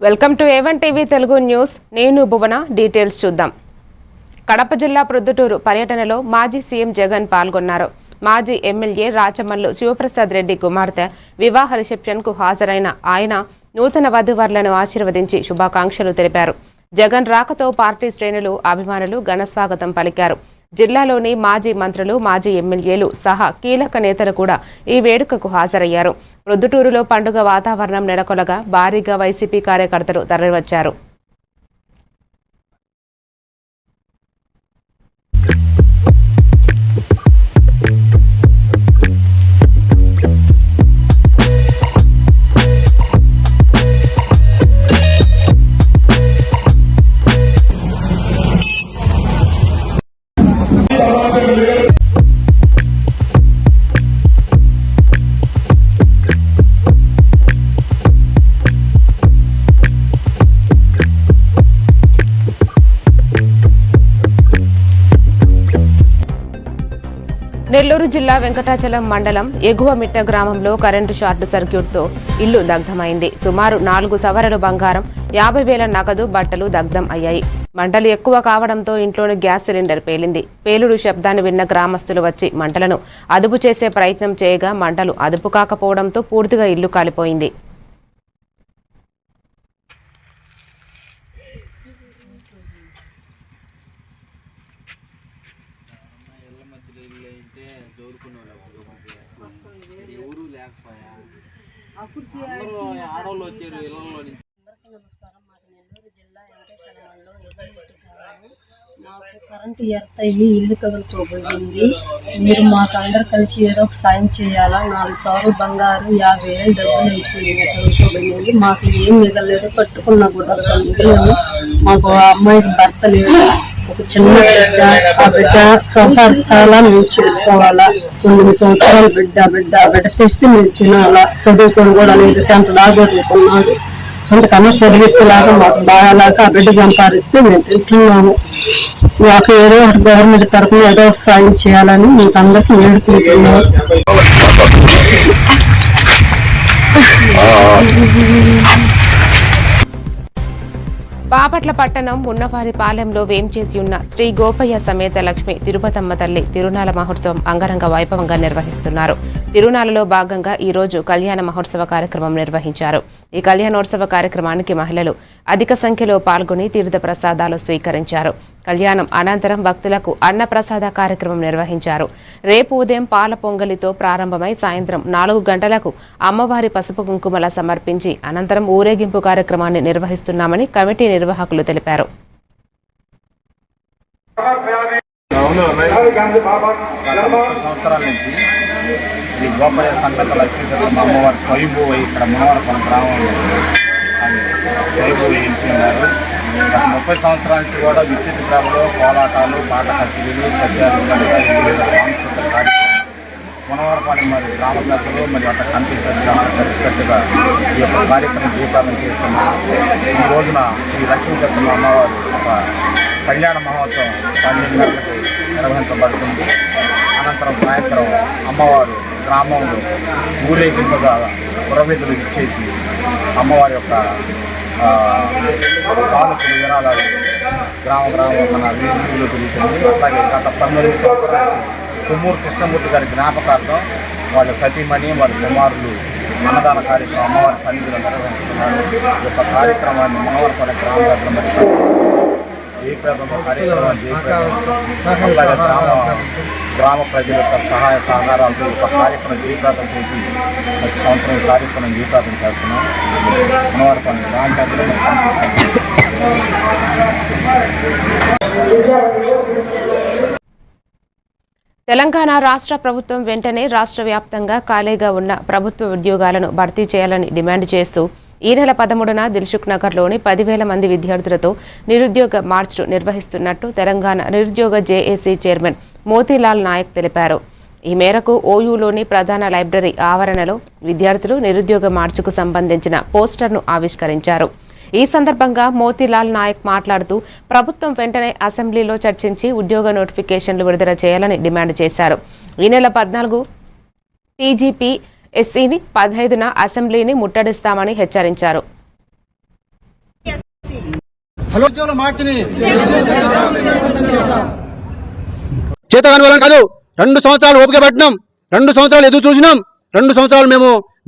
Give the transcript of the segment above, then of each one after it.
Welcome to A1 TV Telugu news. నేను భువన. Details చూద్దాం. కడప జిల్లా ప్రొద్దుటూరు పర్యటనలో మాజీ సీఎం జగన్ పాల్గొన్నారు. మాజీ ఎమ్మెల్యే రాచమల్లు శివప్రసాద్ రెడ్డి కుమార్తె వివాహ రిసెప్షన్కు హాజరైన ఆయన నూతన వధూవరులను ఆశీర్వదించి శుభాకాంక్షలు తెలిపారు. జగన్ రాకతో పార్టీ శ్రేణులు, అభిమానులు ఘనస్వాగతం పలికారు. జిల్లాలోని మాజీ మంత్రులు, మాజీ ఎమ్మెల్యేలు సహా కీలక నేతలు కూడా ఈ వేడుకకు హాజరయ్యారు. ప్రొద్దుటూరులో పండుగ వాతావరణం నెలకొలగా భారీగా వైసీపీ కార్యకర్తలు తరలివచ్చారు. నెల్లూరు జిల్లా వెంకటాచలం మండలం ఎగువమిట్ట గ్రామంలో కరెంటు షార్ట్ సర్క్యూట్తో ఇల్లు దగ్ధమైంది. సుమారు 4 సవరలు బంగారం, 50,000 నగదు, బట్టలు దగ్ధం అయ్యాయి. మంటలు ఎక్కువ కావడంతో ఇంట్లోని గ్యాస్ సిలిండర్ పేలింది. పేలుడు శబ్దాన్ని విన్న గ్రామస్తులు వచ్చి మంటలను అదుపు చేసే ప్రయత్నం చేయగా మంటలు అదుపు కాకపోవడంతో పూర్తిగా ఇల్లు కాలిపోయింది. ఆడవాళ్ళు వచ్చారు ఇళ్లలో నుంచి. నమస్కారం. మాది నెల్లూరు జిల్లా వెంకటేశ్వరంలో మాకు కరెంటు ఎర్త్ అయ్యి ఇల్లు తగులుకోబోయింది. మీరు మాకు అందరు కలిసి ఏదో ఒక సాయం చేయాలా. 4 సవరు బంగారు, 50,000 డబ్బులు అయిపోయింది. తగులుకోబోయింది. మాకు ఏం మిగలేదు, కట్టుకున్నా కూడా మిగలేదు. మాకు ఆ అమ్మాయికి భర్త లేదు, ఒక చిన్న బిడ్డ. ఆ బిడ్డ సఫర్ చాలా మేము చూసుకోవాలా. 9 సంవత్సరాల బిడ్డ తెస్తే మేము తినాలా. చదువుకొని కూడా లేదు, 10th దాకా చదువుకున్నాడు. అంతకన్నా చదివించలాగా మాకు బాగాలాగా ఆ బిడ్డ సంపాదిస్తే మేము తింటున్నాము. మాకు ఏదో ఒకటి గవర్నమెంట్ తరఫున ఏదో ఒకటి సాయం చేయాలని మీకు అందరికీ వేడుకుంటున్నాము. బాపట్ల పట్టణం మున్నవారిపాలెంలో వేంచేసి ఉన్న శ్రీ గోపయ్య సమేత లక్ష్మి తిరుపతమ్మ తల్లి తిరునాళ మహోత్సవం అంగరంగ వైభవంగా నిర్వహిస్తున్నారు. తిరునాళలో భాగంగా ఈ రోజు కళ్యాణ మహోత్సవ కార్యక్రమం నిర్వహించారు. ఈ కళ్యాణోత్సవ కార్యక్రమానికి మహిళలు అధిక సంఖ్యలో పాల్గొని తీర్థ ప్రసాదాలు స్వీకరించారు. కళ్యాణం అనంతరం భక్తులకు అన్నప్రసాద కార్యక్రమం నిర్వహించారు. రేపు ఉదయం పాల పొంగలితో ప్రారంభమై సాయంత్రం 4 గంటలకు అమ్మవారి పసుపు కుంకుమల సమర్పించి అనంతరం ఊరేగింపు కార్యక్రమాన్ని నిర్వహిస్తున్నామని కమిటీ నిర్వాహకులు తెలిపారు. సంవత్సరాల నుంచి శ్రీ గోపయ్య సమేత లక్ష్మీదేవి అమ్మవారి స్వయంభూ ఇక్కడ మనవరపల్లి గ్రామంలో స్వయంభూ వేయించి ఉన్నారు. గత 30 సంవత్సరాల నుంచి కూడా విద్యుత్ గ్రామంలో కోలాటాలు, పాట కచేరీలు, సత్యాలు, సాంస్కృతిక కార్యక్రమం మనవరపల్లి మరి గ్రామ పెద్దలు మరి అక్కడ కమిటీ సభ్యులు కలిసికట్టుగా ఈ యొక్క కార్యక్రమం దీపావళి చేస్తున్నారు. ఈ రోజున శ్రీ లక్ష్మీదేవి అమ్మవారు ఒక కళ్యాణ మహోత్సవం 12 గంటలకు నిర్వహించబడుతుంది. అనంతరం సాయంత్రం అమ్మవారు గ్రామంలో ఊరేగింపుగా పురవీధులు ఇచ్చేసి అమ్మవారి యొక్క కానుకలు విరాళాలు గ్రామం మన వీధుల్లో తిరుగుతుంది. అట్లాగే గత 19 సంవత్సరాల నుంచి కొమ్మూరు కృష్ణమూర్తి గారి జ్ఞాపకార్థం వాళ్ళ సతీమణి, వాళ్ళ కుమారులు అన్నదాన కార్యక్రమం అమ్మవారి సన్నిధిలో నిర్వహిస్తున్నారు. ఈ యొక్క కార్యక్రమాన్ని మనవరపల్లి గ్రామ పెద్దలు మరి జయప్రదంలో కార్యక్రమాన్ని అలాగే గ్రామ ప్రజల యొక్క సహాయ సహకారాలతో ఒక కార్యక్రమం జయప్రదం చేసి ప్రతి సంవత్సరం ఈ కార్యక్రమం జయప్రదం చేస్తున్నాం. మనవరపల్లి గ్రామ పెద్దలు. తెలంగాణ రాష్ట్ర ప్రభుత్వం వెంటనే రాష్ట్ర వ్యాప్తంగా ఖాళీగా ఉన్న ప్రభుత్వ ఉద్యోగాలను భర్తీ చేయాలని డిమాండ్ చేస్తూ ఈ నెల 13న దిల్సుఖ్ నగర్లోని 10,000 మంది విద్యార్థులతో నిరుద్యోగ మార్చ్ నిర్వహిస్తున్నట్టు తెలంగాణ నిరుద్యోగ జేఏసీ చైర్మన్ మోతీలాల్ నాయక్ తెలిపారు. ఈ మేరకు ఓయూలోని ప్రధాన లైబ్రరీ ఆవరణలో విద్యార్థులు నిరుద్యోగ మార్చుకు సంబంధించిన పోస్టర్ను ఆవిష్కరించారు. ఈ సందర్భంగా మోతీలాల్ నాయక్ మాట్లాడుతూ ప్రభుత్వం వెంటనే అసెంబ్లీలో చర్చించి ఉద్యోగ నోటిఫికేషన్లు విడుదల చేయాలని డిమాండ్ చేశారు. ఈ నెల 14 టీజీపీఎస్సీని 15న అసెంబ్లీని ముట్టడిస్తామని హెచ్చరించారు. ఉద్యోగుల మార్చిని చేతగాని వాళ్ళం కాదు. 2 సంవత్సరాలు ఓపిక పట్టినాం, 2 సంవత్సరాలు ఎదురు చూసినాం, 2 సంవత్సరాలు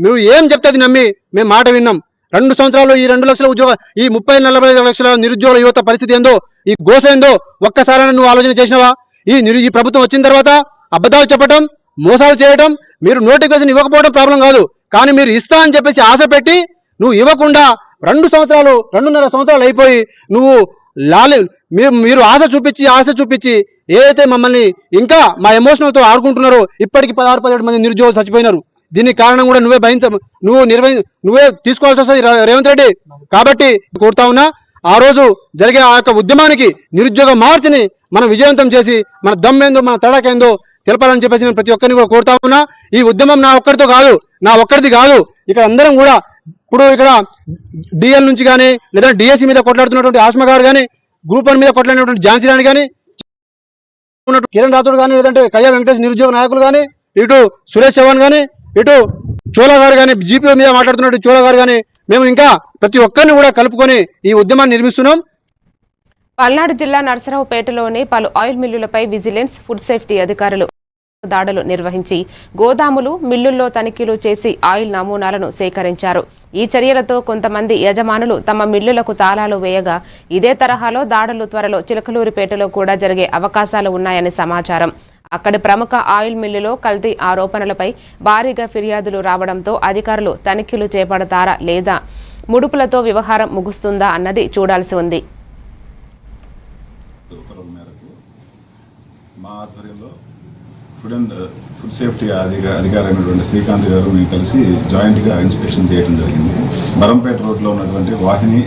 మీరు ఏం చెప్తే అది నమ్మి మేము మాట విన్నాం. 2 సంవత్సరాలు ఈ 2 లక్షల ఉద్యోగ, ఈ 30-40 లక్షల నిరుద్యోగుల యువత పరిస్థితి ఏందో, ఈ గోస ఏందో ఒక్కసారైనా నువ్వు ఆలోచన చేసినావా? ఈ ప్రభుత్వం వచ్చిన తర్వాత అబద్ధాలు చెప్పడం, మోసాలు చేయడం, మీరు నోటిఫికేషన్ ఇవ్వకపోవడం ప్రాబ్లం కాదు, కానీ మీరు ఇస్తా అని చెప్పేసి ఆశ పెట్టి నువ్వు ఇవ్వకుండా 2.5 సంవత్సరాలు అయిపోయి నువ్వు మీరు ఆశ చూపించి ఏదైతే మమ్మల్ని ఇంకా మా ఎమోషనల్తో ఆడుకుంటున్నారో ఇప్పటికి 16-17 మంది నిరుద్యోగులు చచ్చిపోయినారు. దీనికి కారణం కూడా నువ్వే తీసుకోవాల్సి వస్తుంది రేవంత్ రెడ్డి. కాబట్టి కోరుతా ఉన్నా, ఆ రోజు జరిగే ఆ యొక్క ఉద్యమానికి నిరుద్యోగ మార్చిని మనం విజయవంతం చేసి మన దమ్మేందో మన తడాకేందో తెలపాలని చెప్పేసి నేను ప్రతి ఒక్కరిని కూడా కోరుతా ఉన్నా. ఈ ఉద్యమం నా ఒక్కడిది కాదు, ఇక్కడ అందరం కూడా ఇప్పుడు ఇక్కడ డిఎల్ నుంచి కానీ లేదా డిఎస్సి మీద కొట్లాడుతున్నటువంటి ఆస్మా గారు కానీ, గ్రూప్ 1 మీద కొట్లాడినటువంటి ఝాన్సీ రాణి కానీ, కిరణ్ రాథోడ్ కానీ, లేదంటే కయ్యా వెంకటేష్ నిరుద్యోగ నాయకులు కానీ, ఇటు సురేష్ చౌహాన్ కానీ, ఇటు చోళా గారు కానీ, జీపీ మీద మాట్లాడుతున్నట్టు చోళా గారు కానీ, మేము ఇంకా ప్రతి ఒక్కరిని కూడా కలుపుకొని ఈ ఉద్యమాన్ని నిర్మిస్తున్నాం. పల్నాడు జిల్లా నర్సరావుపేటలోని పలు ఆయిల్ మిల్లులపై విజిలెన్స్, ఫుడ్ సేఫ్టీ అధికారులు దాడులు నిర్వహించి గోదాములు, మిల్లుల్లో తనిఖీలు చేసి ఆయిల్ నమూనాలను సేకరించారు. ఈ చర్యలతో కొంతమంది యజమానులు తమ మిల్లులకు తాళాలు వేయగా ఇదే తరహాలో దాడులు త్వరలో చిలకలూరిపేటలో కూడా జరిగే అవకాశాలు ఉన్నాయని సమాచారం. అక్కడి ప్రముఖ ఆయిల్ మిల్లులో కల్తీ ఆరోపణలపై భారీగా ఫిర్యాదులు రావడంతో అధికారులు తనిఖీలు చేపడతారా లేదా ముడుపులతో వ్యవహారం ముగుస్తుందా అన్నది చూడాల్సి ఉంది. మా ఆధ్వర్యంలో ఫుడ్ సేఫ్టీ అధికారైనటువంటి శ్రీకాంత్ గారు మేము కలిసి జాయింట్గా ఇన్స్పెక్షన్ చేయడం జరిగింది. బరంపేట రోడ్లో ఉన్నటువంటి Vahini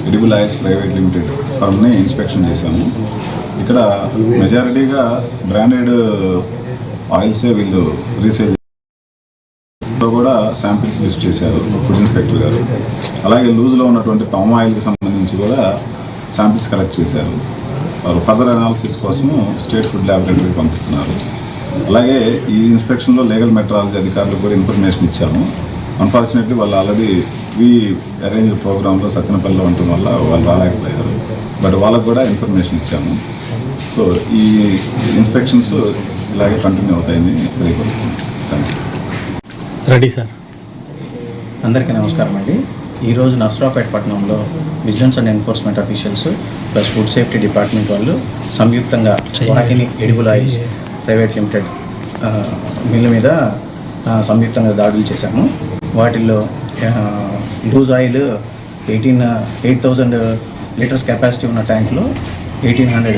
edible oils private limited ఫర్మ్ని ఇన్స్పెక్షన్ చేశాము. ఇక్కడ మెజారిటీగా బ్రాండెడ్ ఆయిల్సే వీళ్ళు రీసేల్ కూడా శాంపిల్స్ లిస్ట్ చేశారు ఫుడ్ ఇన్స్పెక్టర్ గారు. అలాగే లూజ్లో ఉన్నటువంటి పామ్ ఆయిల్కి సంబంధించి కూడా శాంపిల్స్ కలెక్ట్ చేశారు. వారు ఫర్దర్ అనాలిసిస్ కోసము స్టేట్ ఫుడ్ ల్యాబొరేటరీకి పంపిస్తున్నారు. అలాగే ఈ ఇన్స్పెక్షన్లో లీగల్ మెట్రాలజీ అధికారులకు కూడా ఇన్ఫర్మేషన్ ఇచ్చాము. అన్ఫార్చునేట్లీ వాళ్ళు ఆల్రెడీ ప్రీ అరేంజ్ ప్రోగ్రాంలో సత్తెనపల్లిలో ఉండటం వల్ల వాళ్ళు రాలేకపోయారు. బట్ వాళ్ళకు కూడా ఇన్ఫర్మేషన్ ఇచ్చాము. సో ఈ ఇన్స్పెక్షన్స్ ఇలాగే కంటిన్యూ అవుతాయని తెలియపరుస్తుంది. Thank you. Ready sir. అందరికీ నమస్కారం అండి. ఈరోజు నర్సరావుపేట పట్టణంలో vigilance and enforcement officials plus food safety department వాళ్ళు సంయుక్తంగా Vahini edible oils private limited mill మీద సంయుక్తంగా దాడులు చేశాము. వాటిల్లో లూజ్ ఆయిల్ 8,000 లీటర్స్ కెపాసిటీ ఉన్న ట్యాంక్లో 1,800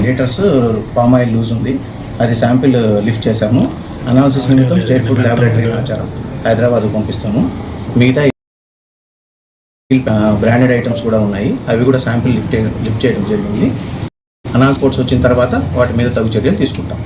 లీటర్స్ పామ్ ఆయిల్ లూజ్ ఉంది. అది శాంపిల్ లిఫ్ట్ చేశాము. అనాలిసిస్ నిమిత్తం స్టేట్ ఫుడ్ ల్యాబొరేటరీ ఆచారం హైదరాబాద్కు పంపిస్తాము. మిగతా బ్రాండెడ్ ఐటమ్స్ కూడా ఉన్నాయి, అవి కూడా శాంపిల్ లిఫ్ట్ చేయడం జరిగింది. అనాలిసిస్ వచ్చిన తర్వాత వాటి మీద తగు చర్యలు తీసుకుంటాం.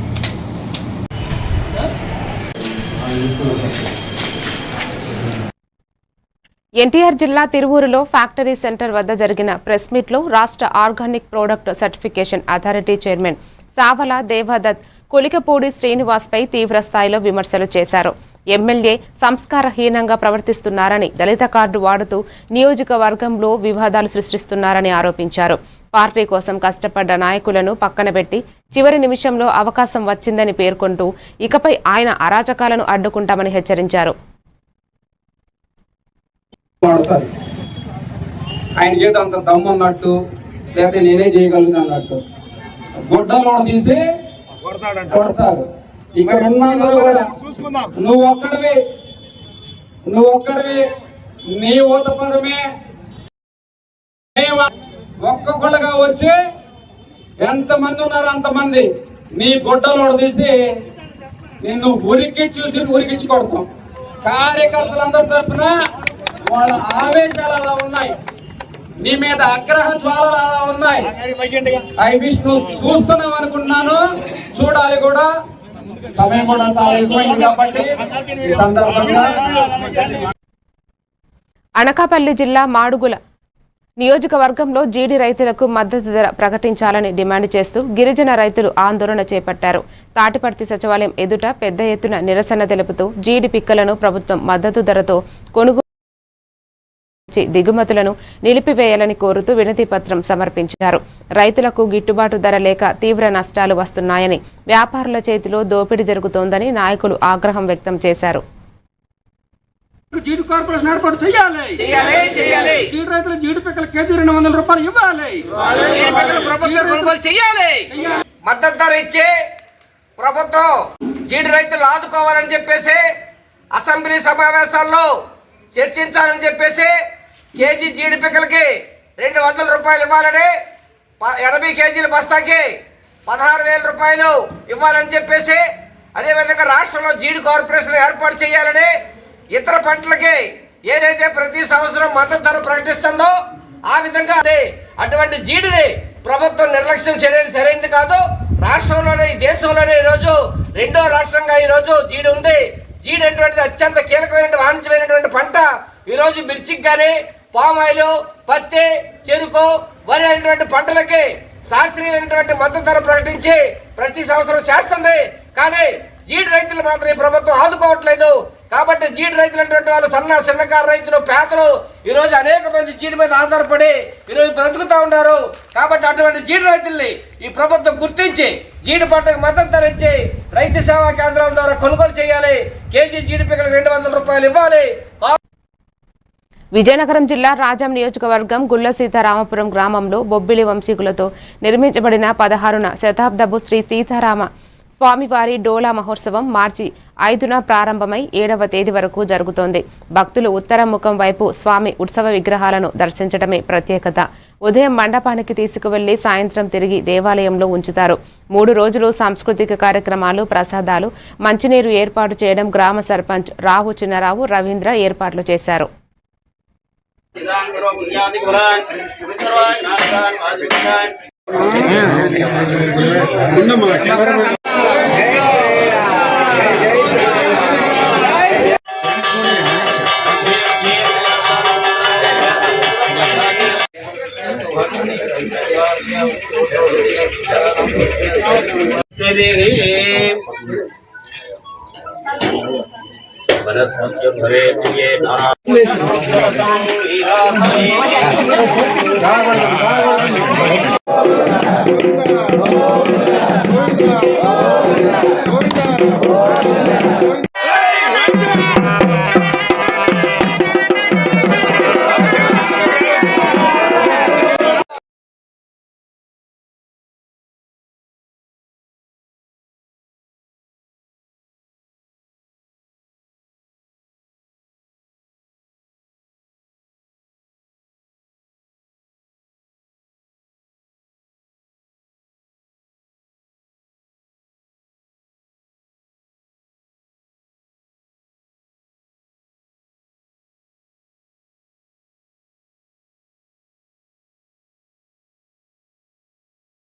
ఎన్టీఆర్ జిల్లా తిరువూరులో ఫ్యాక్టరీ సెంటర్ వద్ద జరిగిన ప్రెస్ మీట్లో రాష్ట్ర organic product certification authority chairman Savala Devadatt Kolikapudi శ్రీనివాస్పై తీవ్ర స్థాయిలో విమర్శలు చేశారు. ఎమ్మెల్యే సంస్కారహీనంగా ప్రవర్తిస్తున్నారని, దళిత కార్డు వాడుతూ నియోజకవర్గంలో వివాదాలు సృష్టిస్తున్నారని ఆరోపించారు. పార్టీ కోసం కష్టపడ్డ నాయకులను పక్కనబెట్టి చివరి నిమిషంలో అవకాశం వచ్చిందని పేర్కొంటూ ఇకపై ఆయన అరాచకాలను అడ్డుకుంటామని హెచ్చరించారు. ఆయన చేత అంత దమ్మున్నట్టు లేకపోతే నేనే చేయగలను అన్నట్టు గుడ్డలో తీసి కొడతారు. ఇక్కడ ఉన్న కూడా నువ్వు ఒక్కడివి నీ ఊత పదమే ఒక్కొక్కడుగా వచ్చి ఎంతమంది ఉన్నారు అంతమంది నీ గుడ్డలో తీసి నిన్ను ఉరికించి కొడతాం. కార్యకర్తలందరి తరఫున వాళ్ళ ఆవేశాలు అలా ఉన్నాయి, నీ మీద ఆగ్రహ జ్వాలలు అలా ఉన్నాయి. ఐ విష్ నువ్వు చూస్తున్నావు అనుకుంటున్నాను, చూడాలి కూడా. సమయం కూడా చాలా ఎక్కువైంది కాబట్టి ఈ సందర్భంగా అనకాపల్లి జిల్లా మాడుగుల నియోజకవర్గంలో జీడి రైతులకు మద్దతు ధర ప్రకటించాలని డిమాండ్ చేస్తూ గిరిజన రైతులు ఆందోళన చేపట్టారు. తాటిపర్తి సచివాలయం ఎదుట పెద్ద ఎత్తున నిరసన తెలుపుతూ జీడి పిక్కలను ప్రభుత్వం మద్దతు ధరతో కొనుగోలు దిగుమతులను నిలిపివేయాలని కోరుతూ వినతి పత్రం సమర్పించారు. రైతులకు గిట్టుబాటు ధర లేక తీవ్ర నష్టాలు వస్తున్నాయని, వ్యాపారుల చేతిలో దోపిడీ జరుగుతోందని నాయకులు ఆగ్రహం వ్యక్తం చేశారు. జీడి కార్పొరేషన్ ఏర్పాటు చేయాలి. జీడి రైతులు జీడి పిక్కల కేజీ 200 రూపాయలు ఇవ్వాలి. ప్రభుత్వం కొనుగోలు చేయాలి. మద్దతు ధర ఇచ్చి ప్రభుత్వం జీడి రైతులు ఆదుకోవాలని చెప్పేసి అసెంబ్లీ సమావేశాల్లో చర్చించాలని చెప్పేసి కేజీ జీడి పిక్కలకి 200 రూపాయలు ఇవ్వాలని, 80 కేజీల బస్తాకి 16,000 రూపాయలు ఇవ్వాలని చెప్పేసి, అదేవిధంగా రాష్ట్రంలో జీడి కార్పొరేషన్ ఏర్పాటు చేయాలని, ఇతర పంటలకి ఏదైతే ప్రతి సంవత్సరం మద్దతు ధర ప్రకటిస్తుందో ఆ విధంగా అటువంటి జీడిని ప్రభుత్వం నిర్లక్ష్యం చేయడం సరైనది కాదు. రాష్ట్రంలోనే, ఈ దేశంలోనే ఈరోజు 2వ రాష్ట్రంగా ఈరోజు జీడి ఉంది. జీడి అనేటువంటిది అత్యంత కీలకమైన వాణిజ్యమైనటువంటి పంట. ఈరోజు మిర్చికి కానీ, పామాయిల్, పత్తి, చెరుకు, వరి అనేటువంటి పంటలకి శాస్త్రీయమైనటువంటి మద్దతు ధర ప్రకటించి ప్రతి సంవత్సరం చేస్తుంది. కానీ జీడి రైతులు మాత్రం ఈ ప్రభుత్వం ఆదుకోవట్లేదు. కాబట్టి జీడి రైతులు అనేటువంటి వాళ్ళు చిన్నకారు రైతులు, పేదలు ఈరోజు అనేక మంది జీడి మీద ఆధారపడి ఈరోజు బ్రతుకుతూ ఉన్నారు. కాబట్టి అటువంటి జీడి రైతుల్ని ఈ ప్రభుత్వం గుర్తించి జీడి పంటకు మద్దతు ధర ఇచ్చి రైతు సేవా కేంద్రాల ద్వారా కొనుగోలు చేయాలి. కేజీ జీడి పిక్కలకు 200 రూపాయలు ఇవ్వాలి. విజయనగరం జిల్లా రాజాం నియోజకవర్గం గుళ్ల సీతారామపురం గ్రామంలో బొబ్బిలి వంశీకులతో నిర్మించబడిన 16వ శతాబ్దపు శ్రీ సీతారామ స్వామివారి డోలా మహోత్సవం మార్చి 5న ప్రారంభమై 7వ తేదీ వరకు జరుగుతోంది. భక్తులు ఉత్తర ముఖం వైపు స్వామి ఉత్సవ విగ్రహాలను దర్శించడమే ప్రత్యేకత. ఉదయం మండపానికి తీసుకువెళ్లి సాయంత్రం తిరిగి దేవాలయంలో ఉంచుతారు. 3 రోజులు సాంస్కృతిక కార్యక్రమాలు, ప్రసాదాలు, మంచినీరు ఏర్పాటు చేయడం గ్రామ సర్పంచ్ రావు చిన్నరావు రవీంద్ర ఏర్పాట్లు చేశారు.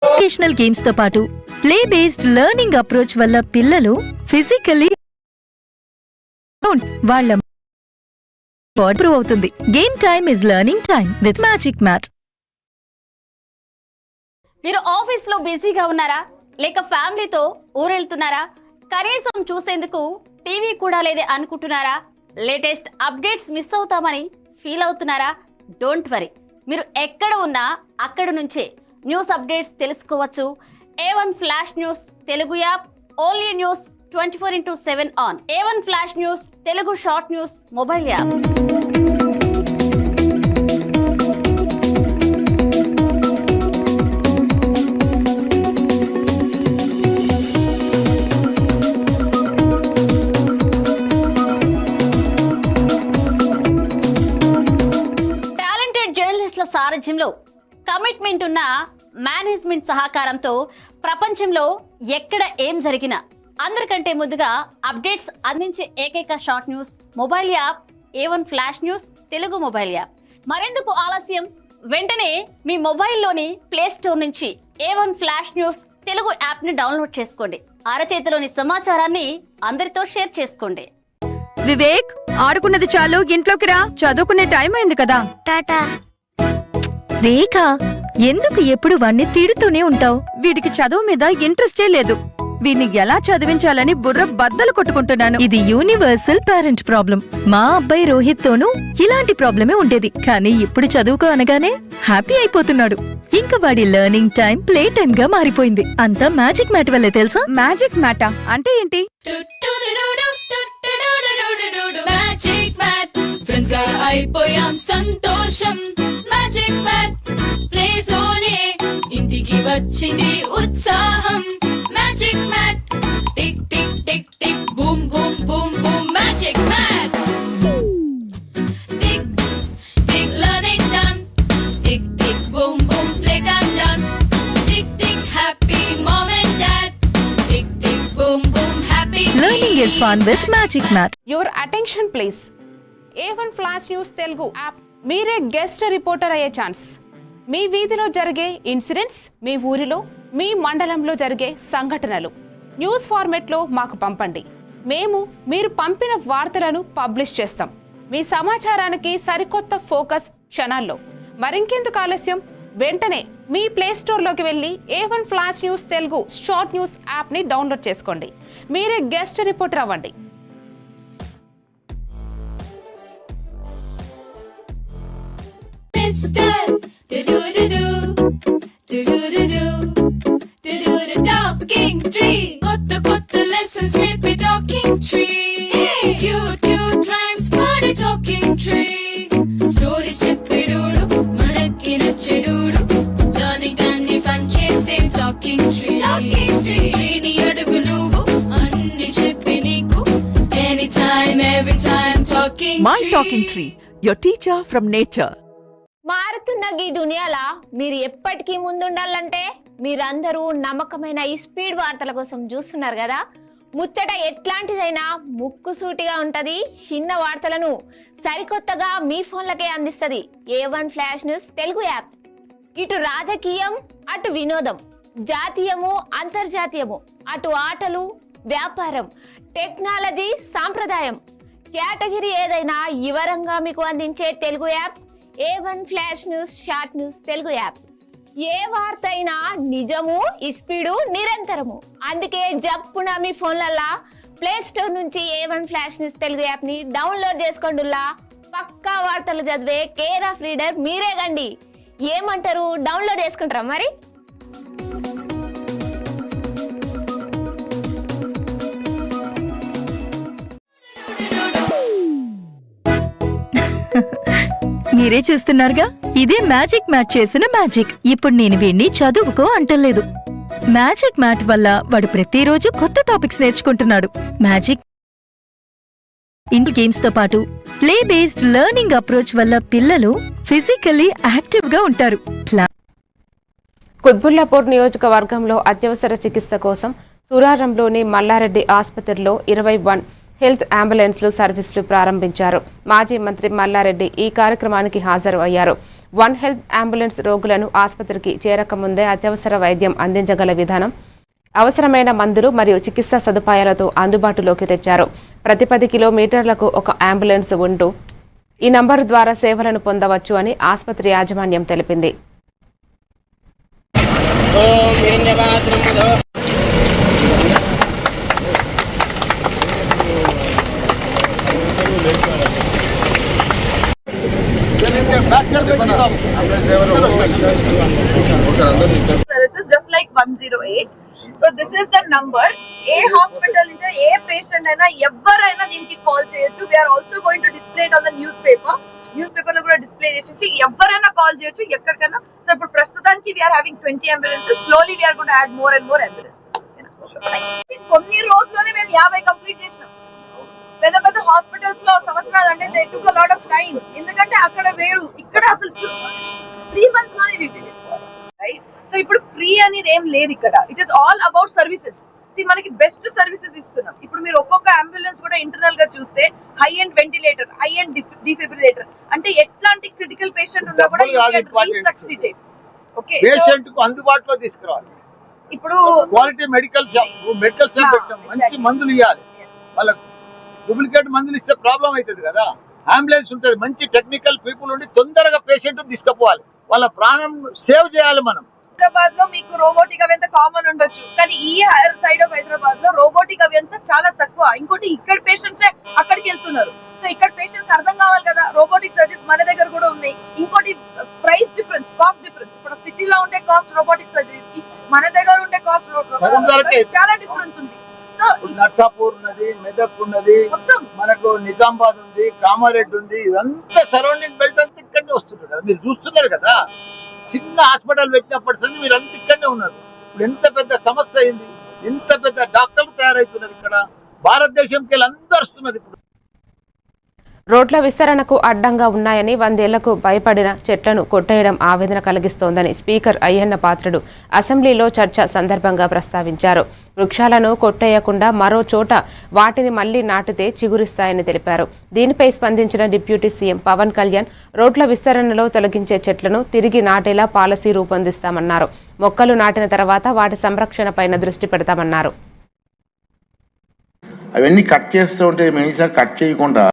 ఎడ్యుకేషనల్ గేమ్స్ తో పాటు ప్లే బేస్డ్ లెర్నింగ్ అప్రోచ్ వల్ల పిల్లలు ఫిజికల్లీ వాళ్ళ ఇంప్రూవ్ అవుతుంది. Game time is learning time with Magic Mat. మీరు ఆఫీస్ లో బిజీగా ఉన్నారా, లేక ఫ్యామిలీతో ఊరెళ్తున్నారా, కనీసం చూసేందుకు టీవీ కూడా లేదే అనుకుంటున్నారా, లేటెస్ట్ అప్డేట్స్ మిస్ అవుతామని ఫీల్ అవుతున్నారా? డోంట్ వరీ, మీరు ఎక్కడ ఉన్నా అక్కడ నుంచే న్యూస్ అప్డేట్స్ తెలుసుకోవచ్చు. A1 flash news Telugu app, only news 24/7 on. A1 flash news Telugu short news mobile app. Talented జర్నలిస్టుల సారథ్యంలో, కమిట్మెంట్ ఉన్న మేనేజ్మెంట్ సహకారంతో ప్రపంచంలో ఎక్కడ ఏం జరిగినా అందరికంటే ముందుగా అప్డేట్స్ అందించే ఏకైక short news mobile app A1 flash news Telugu mobile app. మరెందుకు ఆలస్యం? వెంటనే మీ మొబైల్లోని ప్లే స్టోర్ నుంచి A1 flash news Telugu app ని డౌన్లోడ్ చేసుకోండి. అరచేతిలోని సమాచారాన్ని అందరితో షేర్ చేసుకోండి. వివేక్, ఆడుకున్నది చాలు, ఇంట్లోకి రా, చదువుకునే టైం అయింది కదా. టాటా. రేఖ, ఎందుకు ఎప్పుడు వాణ్ణి తిడుతూనే ఉంటావు? వీడికి చదువు మీద ఇంట్రెస్టే లేదు. వీన్ని ఎలా చదివించాలని బుర్ర బద్దలు కొట్టుకుంటున్నాను. ఇది యూనివర్సల్ పేరెంట్ ప్రాబ్లం. మా అబ్బాయి రోహిత్ తోనూ ఇలాంటి ప్రాబ్లమే ఉండేది, కానీ ఇప్పుడు చదువుకో అనగానే హ్యాపీ అయిపోతున్నాడు. ఇంకా వాడి లెర్నింగ్ టైం ప్లే టైం గా మారిపోయింది. అంతా మ్యాజిక్ మ్యాట్ వల్లే తెలుసా? మ్యాజిక్ మ్యాటా అంటే ఏంటి? మ్యాజిక్ మ్యాట్ ఫ్రెండ్స్ గా అయిపోయాం సంతోషం. మ్యాజిక్ మ్యాట్ ప్లే జోనే ఇంటికి వచ్చింది ఉత్సాహం. Magic Mat tick tick tick tick boom boom boom boom. Magic Mat tick tick learning done. Tick tick boom boom play time done. Tick tick happy mom and dad. Tick tick boom boom happy. Learning is fun with Magic Mat. Your attention please. A1 flash news Telugu app. మీరే guest reporter అయ్యే chance. మీ వీధిలో జరిగే incidents, మీ ఊరిలో, మీ మండలంలో జరిగే సంఘటనలు news ఫార్మెట్లో మాకు పంపండి. మేము మీరు పంపిన వార్తలను పబ్లిష్ చేస్తాం. మీ సమాచారానికి సరికొత్త ఫోకస్ క్షణాల్లో. మరింకెందుకు ఆలస్యం? వెంటనే మీ ప్లే స్టోర్లోకి వెళ్ళి A1 flash news Telugu short news యాప్ని డౌన్లోడ్ చేసుకోండి. మీరే గెస్ట్ రిపోర్టర్ అవ్వండి. Talking tree. కొత్త కొత్త lessons నేర్పే talking tree. Cute cute rhymes పాడే talking tree. Stories చెప్పేడోడు మనకి నచ్చేడోడు. Learning అన్ని fun చేసే talking tree. Tree ని అడుగు నువ్వు అన్ని చెప్పి నీకు. Anytime every time talking tree. My Talking Tree, your teacher from nature. మారుతున్న ఈ దునియాలా మీరు ఎప్పటికీ ముందుండాలంటే మీరందరూ నమ్మకమైన ఈ స్పీడ్ వార్తల కోసం చూస్తున్నారు కదా. ముచ్చట ఎట్లాంటిదైనా ముక్కుసూటిగా ఉంటది. చిన్న వార్తలను సరికొత్తగా మీ ఫోన్లకే అందిస్తుంది A1 flash news Telugu app. ఇటు రాజకీయం, అటు వినోదం, జాతీయము, అంతర్జాతీయము, అటు ఆటలు, వ్యాపారం, టెక్నాలజీ, సాంప్రదాయం, కేటగిరీ ఏదైనా వివరంగా మీకు అందించే Telugu app A1 flash news short news Telugu app. ఏ వార్త అయినా నిజము, స్పీడు, నిరంతరము. అందుకే జప్పున మీ ఫోన్లల్లా ప్లే స్టోర్ నుంచి A1 flash news Telugu app ని డౌన్లోడ్ చేసుకోండిలా. పక్కా వార్తలు చదివే కేర్ ఆఫ్ రీడర్ మీరే గండి. ఏమంటారు? డౌన్లోడ్ చేసుకుంటారా మరి? మీరే చూస్తున్నారుగా, ఇదే మ్యాజిక్ మ్యాట్ చేసిన మ్యాజిక్. ఇప్పుడు నేను వీణ్ణి చదువుకో అంటలేదు. మ్యాజిక్ మ్యాట్ వల్ల వాడు ప్రతిరోజు కొత్త టాపిక్స్ నేర్చుకుంటున్నాడు. మ్యాజిక్ ఇంటి గేమ్స్ తో పాటు ప్లే బేస్డ్ లెర్నింగ్ అప్రోచ్ వల్ల పిల్లలు ఫిజికల్లీ యాక్టివ్ గా ఉంటారు. కుత్బుల్లాపూర్ నియోజకవర్గంలో అత్యవసర చికిత్స కోసం సూరారంలోని మల్లారెడ్డి ఆసుపత్రిలో 21 హెల్త్ అంబులెన్స్లు సర్వీసులు ప్రారంభించారు. మాజీ మంత్రి మల్లారెడ్డి ఈ కార్యక్రమానికి హాజరు అయ్యారు. 1 హెల్త్ అంబులెన్స్ రోగులను ఆసుపత్రికి చేరకముందే అత్యవసర వైద్యం అందించగల విధానం, అవసరమైన మందులు మరియు చికిత్సా సదుపాయాలతో అందుబాటులోకి తెచ్చారు. ప్రతి 10 కిలోమీటర్లకు ఒక అంబులెన్స్ ఉంటూ ఈ నంబరు ద్వారా సేవలను పొందవచ్చు అని ఆసుపత్రి యాజమాన్యం తెలిపింది. Just like 108. So this is the number. A hospital is a patient aina evvaraina deenki call cheyochu. We are also going to display it on the newspaper lo kuda display chesi evvaraina call cheyochu ekkadikana. So ippudu prastutaniki we are having 20 ambulances. Slowly we are going to add more and more ambulances. Konni రోజుల్లోనే మేము 50 complete చేసినాం. పెద్ద పెద్ద hospitals లో సంవత్సరాలు అంటే they took a lot of time. ఎందుకంటే అక్కడ వేరు, ఇక్కడ అసలు 3 months లోనే రైట్. సో ఇప్పుడు ఫ్రీ అనేది ఏం లేదు ఇక్కడ. It is all about services. మనకి బెస్ట్ సర్వీసెస్ ఇస్తున్నాం. ఇప్పుడు మీరు ఒక్కొక్క అంబులెన్స్ కూడా ఇంటర్నల్ గా చూస్తే high end ventilator, high end defibrillator, అంటే ఎట్లాంటి క్రిటికల్ పేషెంట్ ఉన్నా కూడా పేషెంట్ కు అందుబాటులో తీసుకురావాలి. ఇప్పుడు క్వాలిటీ మెడికల్ షాప్ పెట్టాం, మంచి మందులు ఇవ్వాలి. వాళ్ళకు డూప్లికేట్ మందులు ఇస్తే ప్రాబ్లం అవుతుంది కదా. అంబులెన్స్ ఉంటుంది, మంచి టెక్నికల్ పీపుల్ ఉండి తొందరగా పేషెంట్ తీసుకుపోవాలి. వాళ్ళ ప్రాణం సేవ్ చేయాలి మనం. హైదరాబాద్ లో మీకు రోబోటిక్ అవి ఎంత కామన్ ఉండొచ్చు, కానీ ఈ సైడ్ ఆఫ్ హైదరాబాద్ లో రోబోటిక్ అవి ఎంత చాలా తక్కువ. ఇంకోటి ఇక్కడ పేషెంట్స్ అక్కడికి వెళ్తున్నారు. సో ఇక్కడ పేషెంట్స్ అర్థం కావాలి కదా, రోబోటిక్ సర్జరీస్ మన దగ్గర కూడా ఉన్నాయి. ఇంకోటి ప్రైస్ డిఫరెన్స్, కాస్ట్ డిఫరెన్స్. ఇప్పుడు సిటీలో ఉండే కాస్ట్ రోబోటిక్ సర్జరీస్ కి మన దగ్గర ఉండే కాస్ట్ చాలా డిఫరెన్స్ ఉంది. నర్సాపూర్ ఉన్నది, మెదక్ ఉన్నది, మనకు నిజామాబాద్ ఉంది, కామారెడ్డి ఉంది. ఇదంతా సరౌండింగ్ బెల్ట్ అంతా ఇక్కడనే వస్తున్నారు కదా, మీరు చూస్తున్నారు కదా. చిన్న హాస్పిటల్ పెట్టినప్పటి మీరు అంతా ఇక్కడనే ఉన్నారు. ఇప్పుడు ఎంత పెద్ద సమస్య అయింది, ఎంత పెద్ద డాక్టర్లు తయారవుతున్నారు ఇక్కడ. భారతదేశంకి వెళ్ళి అందరు వస్తున్నారు ఇప్పుడు. రోడ్ల విస్తరణకు అడ్డంగా ఉన్నాయని 100 ఏళ్లకు భయపడిన చెట్లను కొట్టేయడం ఆవేదన కలిగిస్తోందని స్పీకర్ అయ్యన్న పాత్రుడు అసెంబ్లీలో చర్చ సందర్భంగా ప్రస్తావించారు. వృక్షాలను కొట్టేయకుండా మరో చోట వాటిని మళ్లీ నాటితే చిగురిస్తాయని తెలిపారు. దీనిపై స్పందించిన డిప్యూటీ సీఎం పవన్ కళ్యాణ్ రోడ్ల విస్తరణలో తొలగించే చెట్లను తిరిగి నాటేలా పాలసీ రూపొందిస్తామన్నారు. మొక్కలు నాటిన తర్వాత వాటి సంరక్షణపైన దృష్టి పెడతామన్నారు. అవన్నీ కట్ చేస్తూ ఉంటే మెయిన్ కట్ చేయకుండా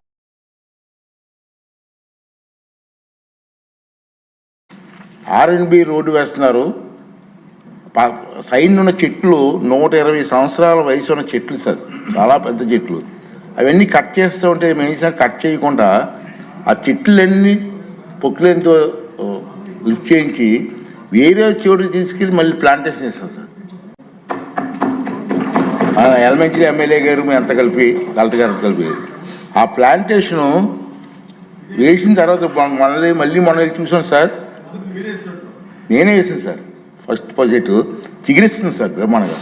R&B రోడ్డు వేస్తున్నారు. సైడ్ ఉన్న చెట్లు 120 సంవత్సరాల వయసు ఉన్న చెట్లు సార్, చాలా పెద్ద చెట్లు. అవన్నీ కట్ చేస్తూ ఉంటే మెయిన్ కట్ చేయకుండా ఆ చెట్లన్నీ పొక్కులతో లిఫ్ట్ చేయించి వేరే చోటు తీసుకెళ్ళి మళ్ళీ ప్లాంటేషన్ చేస్తాం సార్. ఎలిమెంటరీ ఎమ్మెల్యే గారు మేము అంతా కలిపి కలెక్టర్ గారు కలిపి ఆ ప్లాంటేషను వేసిన తర్వాత మళ్ళీ మొన్న చూసాం సార్. నేనే వేసాను సార్. ఫస్ట్ ప్రాజెక్టు చిగురిస్తుంది సార్ బ్రహ్మాండంగా.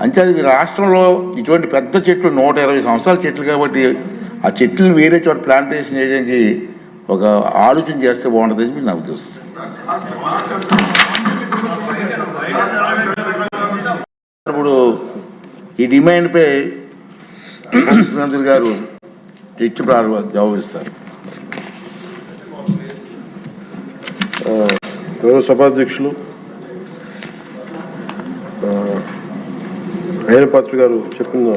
అంటే అది రాష్ట్రంలో ఇటువంటి పెద్ద చెట్లు 120 సంవత్సరాల చెట్లు కాబట్టి ఆ చెట్లను వేరే చోట ప్లాంటేషన్ చేయడానికి ఒక ఆలోచన చేస్తే బాగుంటుందని మీరు నాకు తెలుస్తుంది. ఇప్పుడు ఈ డిమాండ్పై ముఖ్యమంత్రి గారు ఇచ్చి జవాబిస్తారు. గౌరవ సభాధ్యక్షులు అయ్యన్న పాత్ర గారు చెప్పిన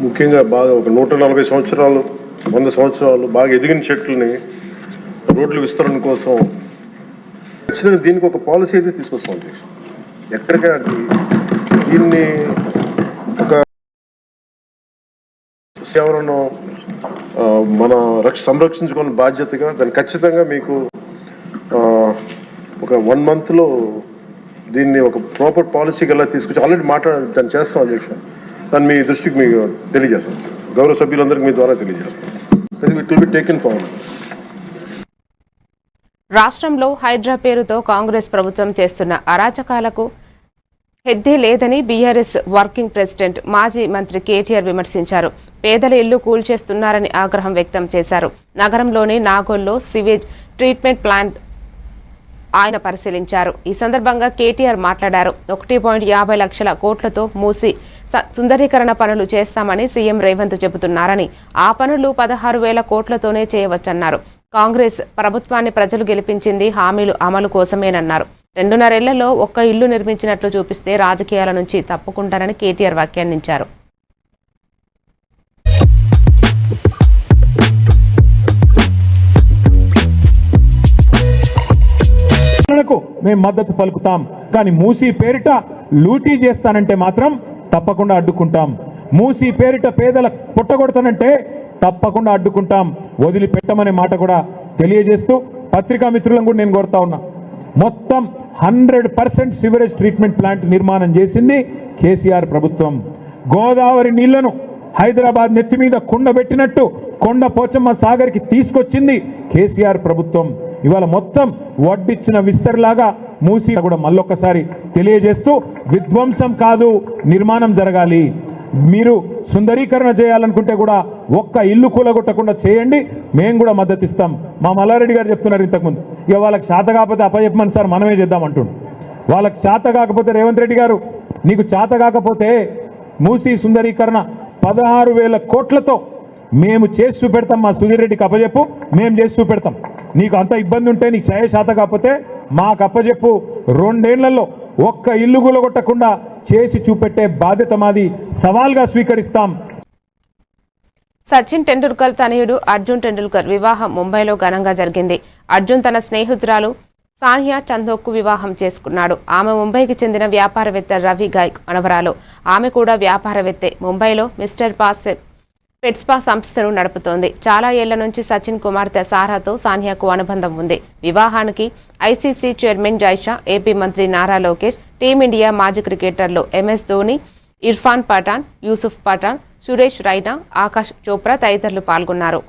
ముఖ్యంగా బాగా ఒక 140 సంవత్సరాలు 100 సంవత్సరాలు బాగా ఎదిగిన చెట్లని రోడ్ల విస్తరణ కోసం ఖచ్చితంగా దీనికి ఒక పాలసీ అయితే తీసుకొస్తాం అధ్యక్ష. ఎక్కడికైనా దీన్ని ఒక ఎవరన్నా మన సంరక్షించుకున్న బాధ్యతగా దాన్ని ఖచ్చితంగా మీకు ఒక 1 monthలో దీన్ని ఒక ప్రాపర్ పాలసీకి ఎలా తీసుకొచ్చి ఆల్రెడీ దాన్ని చేస్తాం అధ్యక్ష. దాన్ని మీ దృష్టికి మీకు తెలియజేస్తాం, గౌరవ సభ్యులందరికీ మీ ద్వారా తెలియజేస్తాం. It will be taken forward. రాష్ట్రంలో హైడ్రా పేరుతో కాంగ్రెస్ ప్రభుత్వం చేస్తున్న అరాచకాలకు హెద్దే లేదని బీఆర్ఎస్ వర్కింగ్ ప్రెసిడెంట్ మాజీ మంత్రి కేటీఆర్ విమర్శించారు. పేదల ఇల్లు కూల్చేస్తున్నారని ఆగ్రహం వ్యక్తం చేశారు. నగరంలోని నాగోల్లో సివేజ్ ట్రీట్మెంట్ ప్లాంట్ ఆయన పరిశీలించారు. ఈ సందర్భంగా కేటీఆర్ మాట్లాడారు. 1.50 లక్షల కోట్లతో మూసి సుందరీకరణ పనులు చేస్తామని సీఎం రేవంత్ చెబుతున్నారని, ఆ పనులు 16,000 కోట్లతోనే చేయవచ్చన్నారు. కాంగ్రెస్ ప్రభుత్వాన్ని ప్రజలు గెలిపించింది హామీలు అమలు కోసమేనన్నారు. 2.5 ఏళ్లలో ఒక్క ఇల్లు నిర్మించినట్లు చూపిస్తే రాజకీయాల నుంచి తప్పుకుంటారని కేటీఆర్ వ్యాఖ్యానించారు. మేము మద్దతు పలుకుతాం, కానీ మూసీ పేరిట లూటీ చేస్తానంటే మాత్రం తప్పకుండా అడ్డుకుంటాం. మూసీ పేరిట పేదల పుట్టగొడతానంటే తప్పకుండా అడ్డుకుంటాం, వదిలిపెట్టమనే మాట కూడా తెలియజేస్తూ పత్రికా మిత్రులను కూడా నేను కోరుతా ఉన్నా. మొత్తం 100% సివరేజ్ ట్రీట్మెంట్ ప్లాంట్ నిర్మాణం చేసింది కేసీఆర్ ప్రభుత్వం. గోదావరి నీళ్లను హైదరాబాద్ నెత్తి మీద కుండబెట్టినట్టు కొండ పోచమ్మ సాగర్కి తీసుకొచ్చింది కేసీఆర్ ప్రభుత్వం. ఇవాళ మొత్తం వడ్డిచ్చిన విస్తరలాగా మూసి కూడా మళ్ళొక్కసారి తెలియజేస్తూ విధ్వంసం కాదు, నిర్మాణం జరగాలి. మీరు సుందరీకరణ చేయాలనుకుంటే కూడా ఒక్క ఇల్లు కూలగొట్టకుండా చేయండి, మేము కూడా మద్దతు ఇస్తాం. మా మల్లారెడ్డి గారు చెప్తున్నారు ఇంతకుముందు, ఇక వాళ్ళకి చేత కాకపోతే అప్పచెప్పమని సార్ మనమే చేద్దామంటుండు. వాళ్ళకి చేత కాకపోతే రేవంత్ రెడ్డి గారు నీకు చేత కాకపోతే మూసి సుందరీకరణ 16,000 కోట్లతో మేము చేసి చూపెడతాం, మా సుధీర్ రెడ్డికి అప్పచెప్పు, మేము చేసి చూపెడతాం. నీకు అంత ఇబ్బంది ఉంటే నీకు చేత కాకపోతే మాకు అప్పచెప్పు, 2 ఏళ్లలో ఒక్క ఇల్లు కూలగొట్టకుండా చేసి చూపెట్టే బాధ్యత మాది, సవాల్గా స్వీకరిస్తాం. సచిన్ టెండూల్కర్ తనయుడు అర్జున్ టెండూల్కర్ వివాహం ముంబైలో ఘనంగా జరిగింది. అర్జున్ తన స్నేహితురాలు సానియా చందోక్కు వివాహం చేసుకున్నాడు. ఆమె ముంబైకి చెందిన వ్యాపారవేత్త రవి గైక్ మనవరాలు. ఆమె కూడా వ్యాపారవేత్తే. ముంబైలో మిస్టర్ పాస్ పెట్స్పా సంస్థను నడుపుతోంది. చాలా ఏళ్ల నుంచి సచిన్ కుమార్తె సారాతో సానియాకు అనుబంధం ఉంది. వివాహానికి ఐసీసీ చైర్మన్ జైషా, ఏపీ మంత్రి నారా లోకేష్, టీమిండియా మాజీ క్రికెటర్లు ఎంఎస్ ధోని, ఇర్ఫాన్ పఠాన్, యూసుఫ్ పఠాన్, సురేష్ రైనా, ఆకాష్ చోప్రా తదితరులు పాల్గొన్నారు.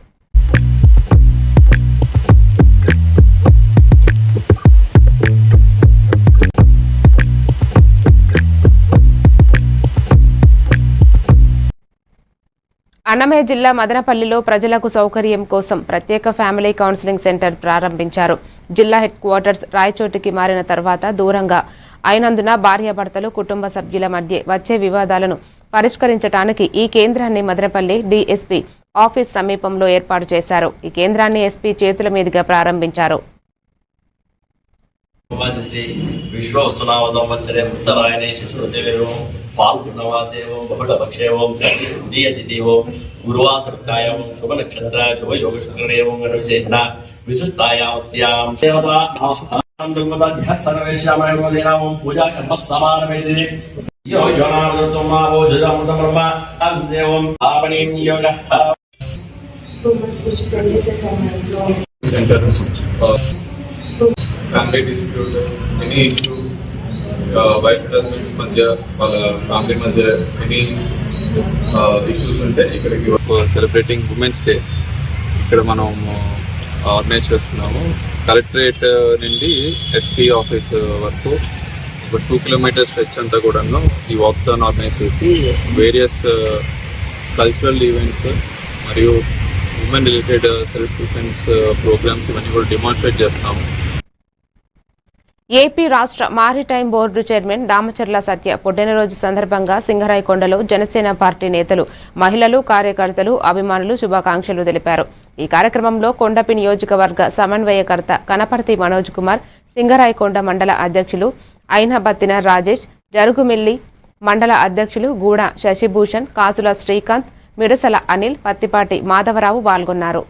అన్నమయ్య జిల్లా మదనపల్లిలో ప్రజలకు సౌకర్యం కోసం ప్రత్యేక ఫ్యామిలీ కౌన్సిలింగ్ సెంటర్ ప్రారంభించారు. జిల్లా హెడ్ క్వార్టర్స్ రాయచోటికి మారిన తర్వాత దూరంగా అయినందున భార్యాభర్తలు, కుటుంబ సభ్యుల మధ్య వచ్చే వివాదాలను పరిష్కరించడానికి ఈ కేంద్రాన్ని మదనపల్లి డీఎస్పీ ఆఫీస్ సమీపంలో ఏర్పాటు చేశారు. ఈ కేంద్రాన్ని ఎస్పీ చేతుల మీదుగా ప్రారంభించారు. फाल्गुनवासेवं बहुलपक्षेवं दियतिदेवं गुरुवासरकायं शुभ नक्षत्र शुभ योग शुक्रदेवं विशेषण विशिष्टायामस्यां देवता नमः सर्वेश्यामं पूजा कर्म समारभेदे यो जनार्दतमा वो जनार्दतम ब्रह्मा देवं आवणीं योगः center family dispute any issue wife husbands మధ్య వాళ్ళ ఫ్యామిలీ మధ్య ఎనీ ఇష్యూస్ ఉంటే ఇక్కడికి సెలబ్రేటింగ్ ఉమెన్స్ డే ఇక్కడ మనం ఆర్గనైజ్ చేస్తున్నాము. కలెక్టరేట్ నుండి ఎస్పీ ఆఫీస్ వరకు ఒక 2 కిలోమీటర్ స్ట్రెచ్ అంతా కూడాను ఈ వాక్థాన్ ఆర్గనైజ్ చేసి వేరియస్ కల్చరల్ ఈవెంట్స్ మరియు women related self defence programmes ఇవన్నీ కూడా డెమాన్స్ట్రేట్ చేస్తున్నాము. ఏపీ రాష్ట్ర maritime board chairman Damacharla Satya పుట్టినరోజు సందర్భంగా సింగరాయకొండలో జనసేన పార్టీ నేతలు, మహిళలు, కార్యకర్తలు, అభిమానులు శుభాకాంక్షలు తెలిపారు. ఈ కార్యక్రమంలో కొండపి నియోజకవర్గ సమన్వయకర్త కనపర్తి మనోజ్ కుమార్, సింగరాయకొండ మండల అధ్యక్షులు అయినబత్తిన రాజేష్, జరుగుమిల్లి మండల అధ్యక్షులు గూడ శశిభూషణ్, కాసుల శ్రీకాంత్, మిడసల అనిల్, పత్తిపాటి మాధవరావు పాల్గొన్నారు.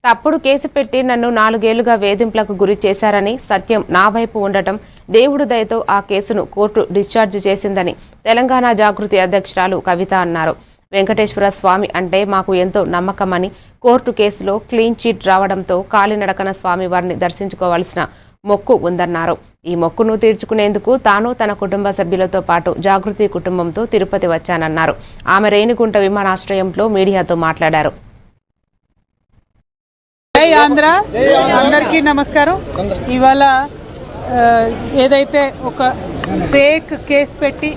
తప్పుడు కేసు పెట్టి నన్ను 4 ఏళ్లుగా వేధింపులకు గురి చేశారని, సత్యం నా వైపు ఉండటం దేవుడు దయతో ఆ కేసును కోర్టు డిశ్చార్జ్ చేసిందని తెలంగాణ జాగృతి అధ్యక్షురాలు కవిత అన్నారు. వెంకటేశ్వర స్వామి అంటే మాకు ఎంతో నమ్మకమని, కోర్టు కేసులో క్లీన్ చిట్ రావడంతో కాలినడకన స్వామివారిని దర్శించుకోవాల్సిన మొక్కు ఉందన్నారు. ఈ మొక్కును తీర్చుకునేందుకు తాను తన కుటుంబ సభ్యులతో పాటు జాగృతి కుటుంబంతో తిరుపతి వచ్చానన్నారు. ఆమె రేణిగుంట విమానాశ్రయంలో మీడియాతో మాట్లాడారు. జై ఆంధ్ర, అందరికీ నమస్కారం. ఇవాళ ఏదైతే ఒక ఫేక్ కేసు పెట్టి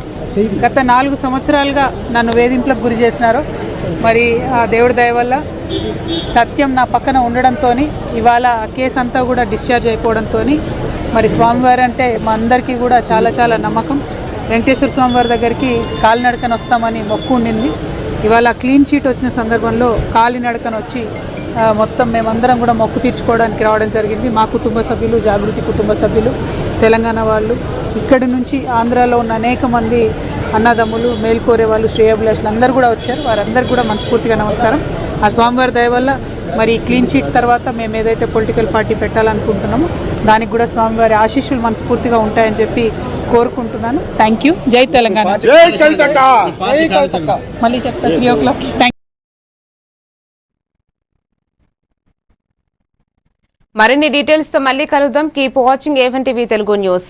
గత 4 సంవత్సరాలుగా నన్ను వేధింపులకు గురి చేసినారో, మరి ఆ దేవుడి దయ వల్ల సత్యం నా పక్కన ఉండడంతో ఇవాళ ఆ కేసు అంతా కూడా డిశ్చార్జ్ అయిపోవడంతో మరి స్వామివారి అంటే మా అందరికీ కూడా చాలా చాలా నమ్మకం. వెంకటేశ్వర స్వామివారి దగ్గరికి కాలినడకన వస్తామని మొక్కు ఉండింది. ఇవాళ క్లీన్ చీట్ వచ్చిన సందర్భంలో కాలినడకన వచ్చి మొత్తం మేమందరం కూడా మొక్కు తీర్చుకోవడానికి రావడం జరిగింది. మా కుటుంబ సభ్యులు, జాగృతి కుటుంబ సభ్యులు, తెలంగాణ వాళ్ళు, ఇక్కడి నుంచి ఆంధ్రాలో ఉన్న అనేక మంది అన్నదమ్ములు, మేల్కోరే వాళ్ళు, శ్రేయోభిలాషులు అందరూ కూడా వచ్చారు. వారందరికీ కూడా మనస్ఫూర్తిగా నమస్కారం. ఆ స్వామివారి దయ వల్ల మరి క్లీన్ చీట్ తర్వాత మేము ఏదైతే పొలిటికల్ పార్టీ పెట్టాలనుకుంటున్నామో దానికి కూడా స్వామివారి ఆశీస్సులు మనస్ఫూర్తిగా ఉంటాయని చెప్పి కోరుకుంటున్నాను. Thank you. జై తెలంగాణ. మళ్ళీ చెప్తా 3 o'clock. మరిన్ని డీటెయిల్స్ తో మళ్ళీ కలుద్దాం. Keep watching A1 TV Telugu news.